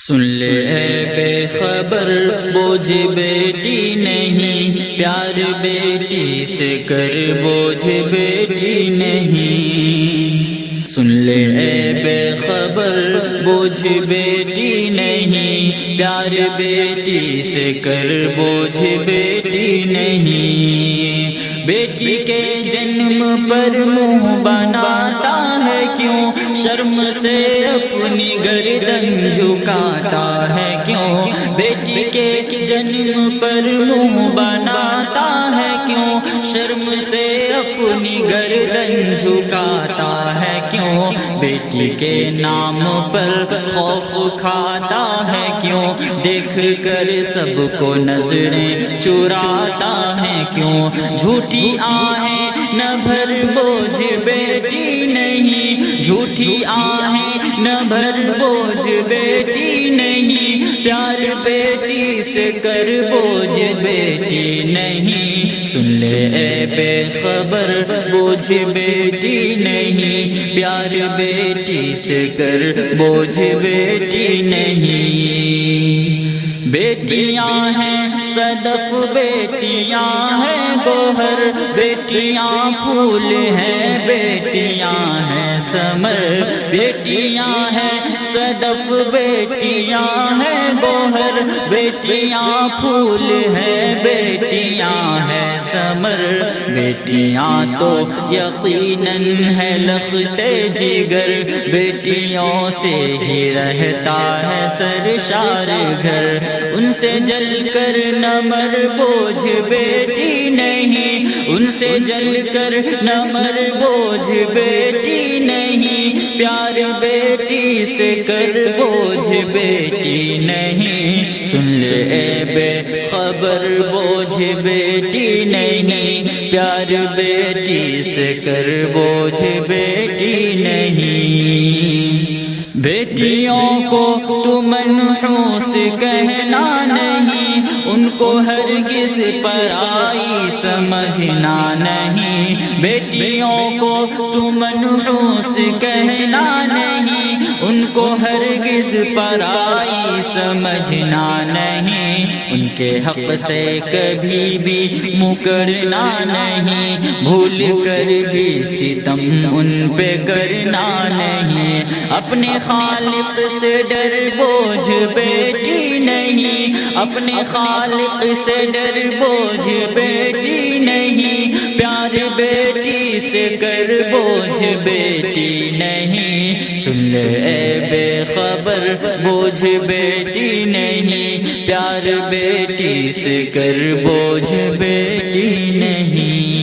سن لے اے بے خبر بوجھ بیٹی نہیں، پیار بیٹی سے کر بوجھ بیٹی نہیں۔ سن لے اے بے خبر بوجھ بیٹی نہیں، پیار بیٹی سے کر بوجھ بیٹی نہیں۔ بیٹی کے جنم پر منہ بناتا ہے کیوں، شرم سے اپنی گردن جھکاتا ہے کیوں، بیٹی کے جنم پر منہ بناتا ہے کیوں، شرم سے اپنی گردن جھکاتا ہے کیوں، بیٹی کے نام پر خوف کھاتا ہے کیوں، دیکھ کر سب کو نظریں چراتا ہے کیوں، جھوٹی آہیں نہ بھر بوجھ بیٹی نہیں، جھوٹی آہیں نہ بھر بوجھ بیٹی نہیں، پیار بیٹی سے کر بوجھ بیٹی نہیں۔ سن لے اے بے خبر بوجھ بیٹی نہیں، پیار بیٹی سے کر بوجھ بیٹی نہیں۔ بیٹیاں ہیں صدف، بیٹیاں ہیں گوہر، بیٹیاں پھول ہیں، بیٹیاں ہیں ثمر، بیٹیاں ہیں صدف، بیٹیاں ہیں گوہر، بیٹیاں پھول ہیں، بیٹیاں ہیں ثمر، بیٹیاں تو یقیناً ہے لخت جگر، بیٹیوں سے ہی رہتا ہے سرشار گھر، ان سے جل کر نہ مر بوجھ بیٹی نہیں، ان سے جل کر نہ مر بوجھ بیٹی نہیں، پیار بیٹی سے کر بوجھ بیٹی نہیں۔ سن لے اے بے خبر بوجھ بیٹی نہیں، پیار بیٹی سے کر بوجھ بیٹی نہیں۔ بیٹیوں کو تو منحوس کہنا نہیں، ان کو ہرگز پرائی سمجھنا نہیں، بیٹیوں کو تو منحوس کہنا نہیں، ان کو ہرگز پرائی سمجھنا نہیں، ان کے حق سے کبھی بھی مکرنا نہیں، بھول کر بھی ستم ان پہ کرنا نہیں، اپنے خالق سے ڈر بوجھ بیٹی نہیں، اپنے خالق سے ڈر بوجھ بیٹی نہیں، پیار بیٹی سے کر بوجھ بیٹی نہیں۔ سن لے اے بے خبر بوجھ بیٹی نہیں، پیار بیٹی سے کر بوجھ بیٹی نہیں۔